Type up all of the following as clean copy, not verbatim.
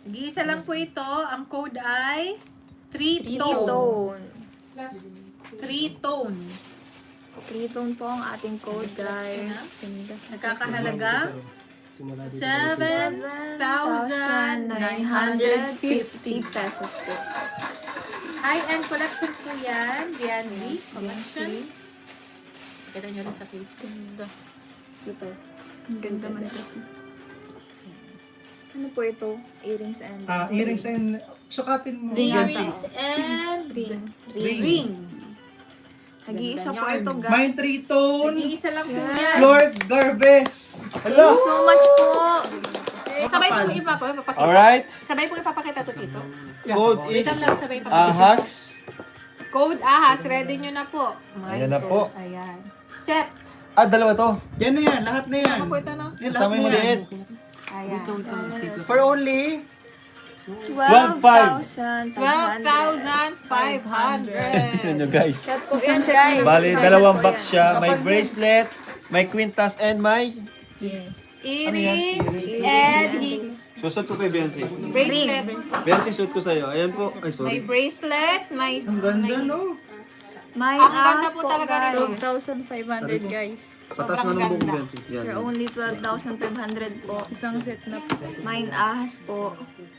Nag-iisa lang po ito. Ang code ay 3-tone. Three-tone. 3-tone. 3-tone po ang ating code, guys. Nakakahalagang 7,950 pesos po. High-end collection po yan. Bianzi's collection. Kita nyo rin sa Facebook. Ito. Ang ganda man kasi. Ano po ito? Earrings and... Earrings and sukatin mo. Earrings and ring. Nag-iisa po ito, guys. Mine 3-tone. Nag-iisa lang po Yes. yan. Lord Garvez. Thank you so much po. Sabay po ipapakita. Alright. Sabay po ipapakita to dito. Code is Sabay ipapakita. ahas. Code ahas. Ready nyo na po. Ayan na po. Ayan. Set. Dalawa to. Yan na yan, lahat na yan. Ano po ito no? Yan, Kasama yung lahat na yan. maliit. Ayan. For only 12,500. 12,500. Tignan nyo guys. Cut po yan, guys. Bali, dalawang box siya. May bracelet, may quintas, and may... Yes. Earrings and Susot ko kay Biancy. bracelet. Biancy, suot ko sa'yo. Ayan po. Ay, May sorry. bracelets, may... Ang ganda, no? May Ang ganda ahas po po, talaga nito. guys. 12,500 guys. Patas nga ng buong Biancy. For Yan. only 12,500 po. Isang set na po. Mine ahas po.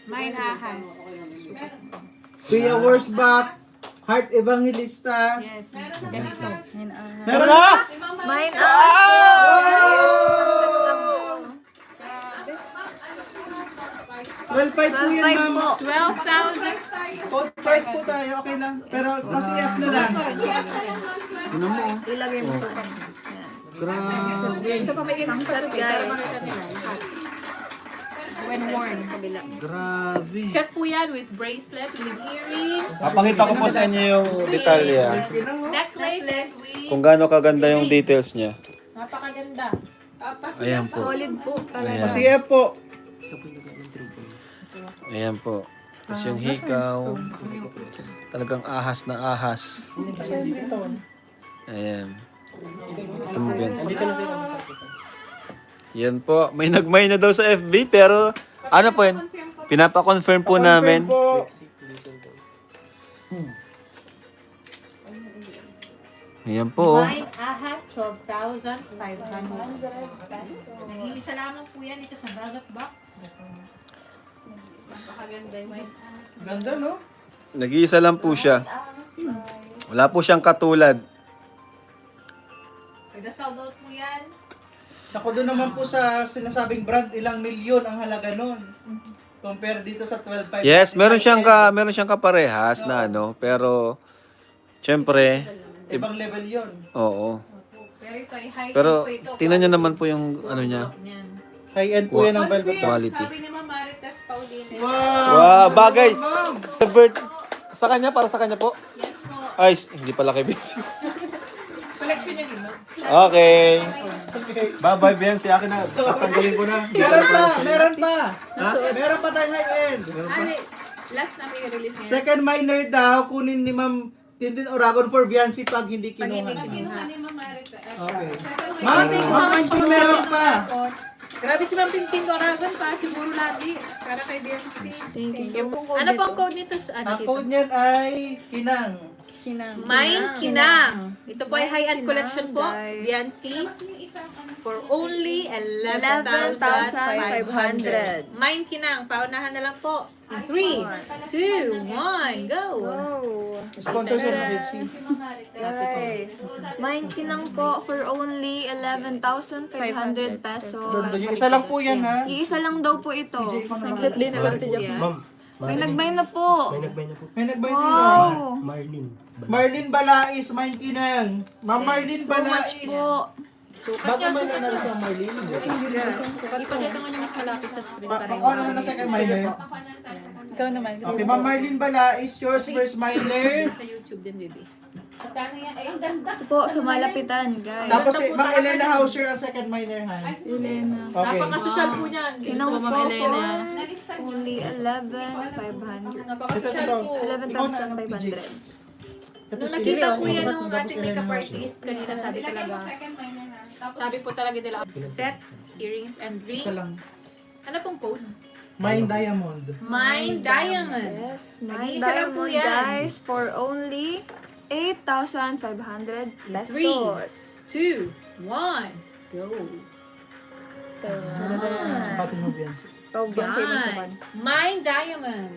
May ahas. Kuya Worsbach, Heart Evangelista. Yes. Ganito. Meron na! Mine ahas po. Isang set lang po. 12.5 po yan, 12,500 ma'am. po. 12,000. Code price po tayo, okay lang. Pero kasi F na lang. Tignan mo. Ilagay mo sa ano. Yan. Grabe. Ito pa may Isang earrings pa set, to. guys. Para makita nila lahat. When worn. Sa kabila. Grabe. Set po yan with bracelet, with earrings, Papakita ko po sa inyo yung detalye. necklace, and with... Kung gaano kaganda yung details niya. Napakaganda. Ayan po. Solid po talaga. Kasi F po. Ayan po. Tapos yung hikaw. Talagang ahas na ahas. Ayan. Ito mo, Vince. Yan po. May nagmay na daw sa FB pero ano po yan? Pinapa-confirm po namin. Po. Ayan po. Mine ahas, 12,500 pesos. Nag-iisa lamang po yan ito sa Bagat Box. Napakaganda yung mine ahas. Ganda, no? Nag-iisa lang po siya. Wala po siyang katulad. Nag-sold out po yan. Ako doon naman po sa sinasabing brand, ilang milyon ang halaga nun. Compare dito sa 12.5. Yes, meron siyang kaparehas na ano, pero syempre, Ibang level yun. oo. Pero ito ay high Pero po ito. tingnan niyo naman po yung ano niya, Yan. High-end po yan ang velvet. quality. Sabi ni Ma'am Marites Paulina. Wow! Wow, bagay. Sa birth. Sa kanya, para sa kanya po. Yes po. Ay, hindi pala kay Biancy. Collection niya din, no? Okay. Bye-bye, Biancy. Akin na. Tatanggalin ko na. Meron pa! Meron pa! Meron pa tayong high-end. Ay, last na may release ngayon. Second minor daw, kunin ni Ma'am Tintin Oragon for Viancy pag hindi Pag hindi kinuha. kinuha. Okay. Ma'am, Ma'am Tintin meron pa. Grabe si Ma'am Tintin Oragon pa, siguro lagi. Para kay BSP. Thank you so much. Ano pong code nito? Ang code niyan ay Kinang. Kinang. Mine Kinang. Ito po ay high-end Kinang, collection po. guys. Biancy. For only 11,500. 11,500. Mine Kinang. Paunahan na lang po. In 3, 2, 1, go! Wow. Sponsor sa Agency. Guys, mine kinang po for only 11,500 pesos. Isa lang po yan, ha? Iisa lang daw po ito. Set din na lang ito dyan. Ma'am, May nagbay na po. may nagbay na po. May nag-buy sino? Wow. Marlene. Marlene Balais, Mine Kinang. Ma'am Marlene So much Balais. po. Sukat Ba't niya, naman sukat na niya. sa Marlene? Ipakita nga niya mas malapit sa screen para Pakuha na na second minor. Ikaw naman. Okay, Ma'am Marlene Balais, yours first minor. Sa YouTube din, baby. Magkano yan? Ay, ang ganda. Ito po sa malapitan, guys. Tapos si Ma'am Elena Hauser ang second minor, ha? Elena. Okay. Napaka-social po niyan. Kinang po Ma'am for Elena. only 11,500. Napaka-social Ito. po. 11,500. Ito Nung si nakita ko yan Elena nung tapos ating Elena makeup Hauser. artist kanina, sabi talaga. Sabi po talaga nila, set, earrings, and ring. Isa lang. Ano pong code? Mine Diamond. Mine Diamond. Yes, my Nag-iisa lang po diamond yan. guys for only 8,500 pesos. 2, 1, go. Sapatin mo, Biancy. Oh, Beyonce mo sa Yan. Mine Diamond.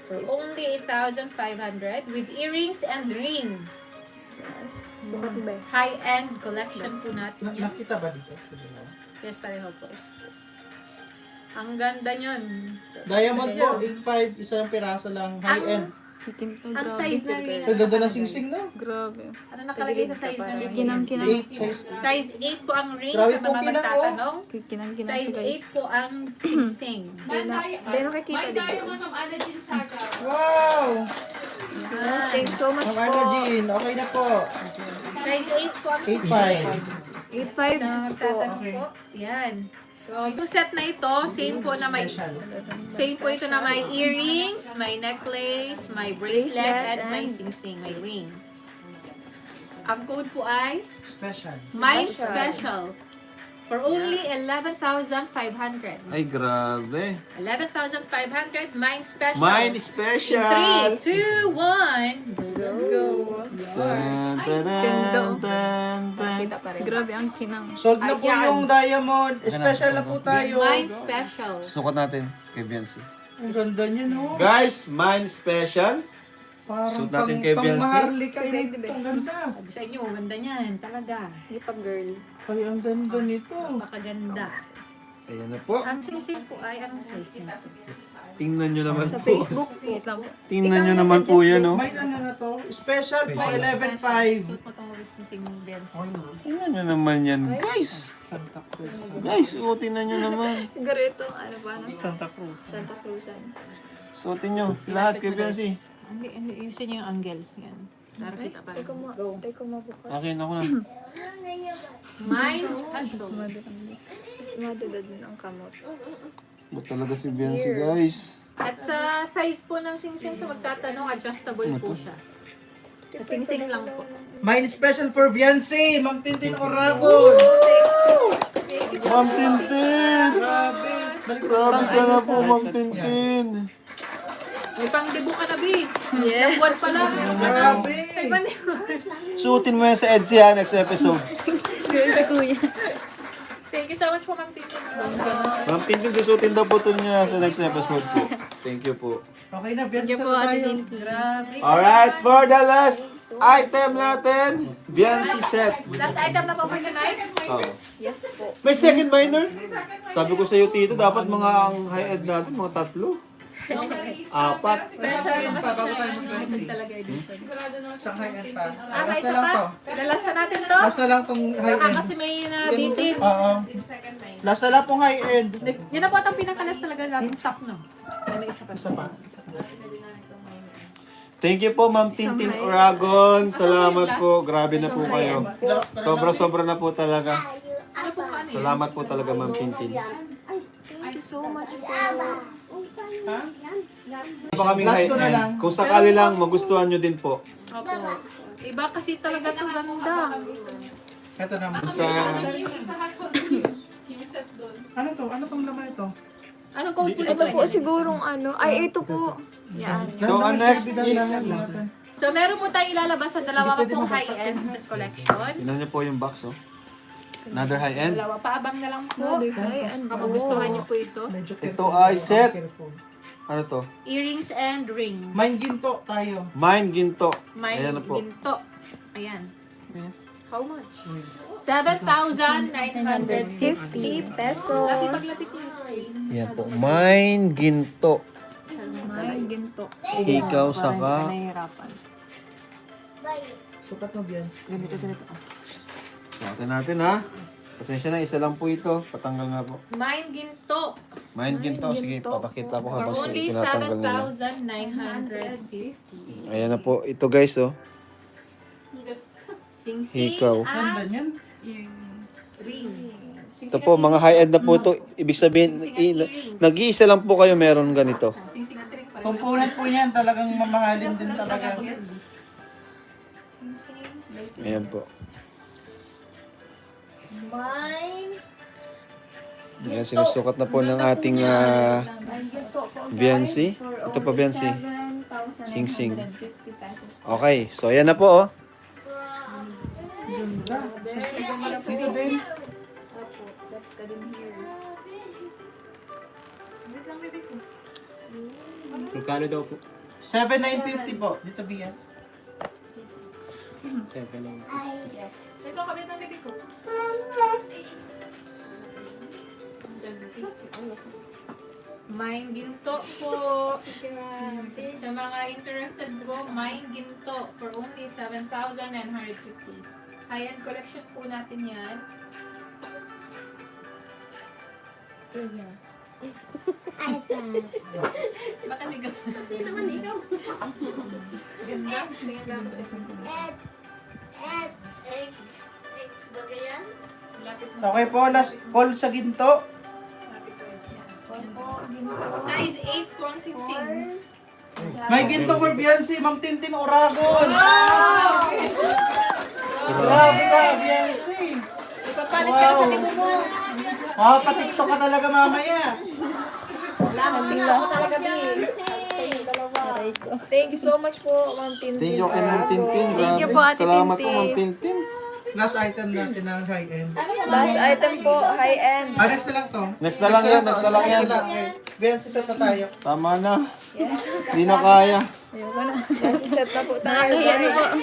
For only 8,500 with earrings and ring. Yes. Sukat ba? High-end collection po natin yun. Nakita ba dito? Sa dalawa? Yes, pareho po. Ang ganda nyon. Diamond po, 8.5, isang piraso lang, high-end. Kikinto, Ang grabe. size na rin. Ang ganda ng singsing, no? Grabe. Ano nakalagay sa size na ring? Kikinang-kinang. 8 size. Size 8 po ang ring Grabe sa po, mga kinang, oh. magtatanong. Kikinang-kinang Size to, guys. 8 po ang singsing. Hindi nakikita dito. Wow! Yes, thank you so much Ang po. Ana Jean, okay na po. Size 8 po ang 8.5. 8,500 Sa po. magtatanong Okay. po. Yan. So, yung set na ito, same po na may Special. same po ito na may earrings, may necklace, may bracelet, Bracelet, and may and singsing, may ring. Ang code po ay Special. Mine Special. Special. For only 11,500. Ay, grabe. 11,500, Mine Special. Mine In special! 3, 2, 1, Go. Tan, tadan, tan, tan. Kita pa rin. Grabe ang kinang. Sold na po Ayan. yung diamond. Special na po tayo. Mine Special. Sukat natin kay Biancy. Ang ganda niya, no? Guys, mine special. Parang Suot natin kay pang Beyonce. maharlika So, yun. baby. Ang ganda. Sabi sa inyo, ganda niyan. Talaga. Hip hop girl. Ay, ang ganda nito. Napakaganda. Ayan na po. Ang singsing po ay anong size niya? Tingnan nyo naman Sa po. Facebook po. Wait lang po. Tingnan nyo naman po yan, oh. May ano na to? Special po, 11.5. Suot mo itong singsing dance. Tingnan nyo naman yan, guys. Guys, oh, tingnan nyo naman. Siguro ito, ano ba? No? Santa Cruz. Santa Cruzan. Suotin nyo. Lahat kay Biancy. Hindi, yusin niyo yung angle. Yan. Para kita pa rin. Teko mo bukas. Akin ako na. Mine Special. Mas madudad din ang kamot. Ba't talaga si Biancy, guys? At sa size po ng singsing sa magtatanong, adjustable po siya. Sa singsing lang po. Mine special for Beyonce, Ma'am Tintin Oragon. Ma'am Tintin! Grabe. Balik Grabe ka na po, Ma'am Tintin. May pang-debo ka na, B. Yes. Buwan pa lang. Grabe. May pang-debo. Suotin mo yan sa EDSI ha, next episode. Girl si kuya. Thank you so much po, Ma'am Tintin. Ma'am Tintin, susutin daw po ito niya sa next episode po. Thank you po. Okay na, Beyonce Sige po, na Ate tayo. Dinty. Grabe. Alright, for the last item natin, Biancy set. Last item na po for tonight. Oh. Yes po. May second minor? Sabi ko sa iyo, Tito, dapat mga ang high-end natin, mga 3. 4. Special high-end pa, bago tayo mag-Beyonce. Talaga edition. Isang high-end pa. Ah, Last isa na lang pa? to. Last na natin to. Last na lang tong Baka high-end. kasi may nabitin. Oo. Last na lang pong high-end. Yan na po itong pinakalas talaga natin stock, no? May isa pa. Isa pa. Thank you po, Ma'am Tintin Oragon. Salamat po. Grabe na po kayo. Sobra-sobra na po talaga. Ano po ano yun? Salamat po talaga, Ma'am Tintin. Thank you so much po. Ha? Pa kaming Last ko na lang. high-end. Kung sakali lang, magustuhan nyo din po. Opo. Iba kasi talaga to ganda. Ito naman. Sa Ano to? Ano tong laman ito? Anong code po Ito ito? po sigurong ano. Ay, ito po. Yan. So, ang next is... So, meron po tayong ilalabas sa dalawa Hindi pwede pong mabasag high-end collection. Tingnan nyo po yung box, oh. Another high-end. Dalawa, paabang na lang po. Mother high and Kung gustuhan niyo po ito. Medyo Ito ay set. Ano to? Earrings and ring. Mine ginto tayo. Mine Ginto. May Ayan na po. ginto. Ayan. How much? 7,950 50 pesos. Paglapit niyo yung screen. Yan po. Mine Ginto. May ginto. Ikaw saka... Nahihirapan. Sukat mo, Beyonce. Ganito. Suotin natin, ha? Pasensya na, isa lang po ito. Patanggal nga po. Mine ginto. Mine Ginto. Sige, Ginto papakita ko For habang only tinatanggal nila. 7,950. Ayan na po. Ito guys, oh. Sing-sing Ikaw. Ganda at niyan. ring. Ito po, mga high-end na po ito. Ibig sabihin, nag-iisa lang po kayo meron ganito. Sing-sing at ring pa rin. Component po yan. Talagang mamahalin din talaga. Ayan po. Mine Yan, sinusukat na po ng ating Biancy. Ito pa, Biancy. Sing Sing. 7,950 pesos. Okay, so ayan na po, oh. Ganda. Sige din. Opo, that's ka din here. Magkano daw po? 7,950 po. Dito, Bia. 7 lang. Yes. Ito, kabit ng bibig ko. Mine ginto po. Sa mga interested po, mine ginto for only 7,950. High-end collection po natin yan. Baka hindi ganda. Hindi naman ikaw. Ganda. Lapit mo. Okay po, last call sa ginto. Opo, ginto. Size 8 po ang singsing. May ginto for Biancy, Ma'am Tintin Oragon. Grabe ka, Biancy. Ipapalit ka na sa libo mo. Patiktok ka talaga mamaya. Ako talaga, B. Thank you so much po, Ma'am Tintin. Thank you kay Ma'am Tintin. Thank you Grabe. po, Ate Salamat po, Tintin. Ma'am Tintin. Last item natin ng high-end. Last item po, high-end. Next na lang to. Next na lang yan, next na lang yan. Biancy, set na tayo. Tama na. Hindi na kaya. Kasi set na po tayo, Nakakahiya na po. guys.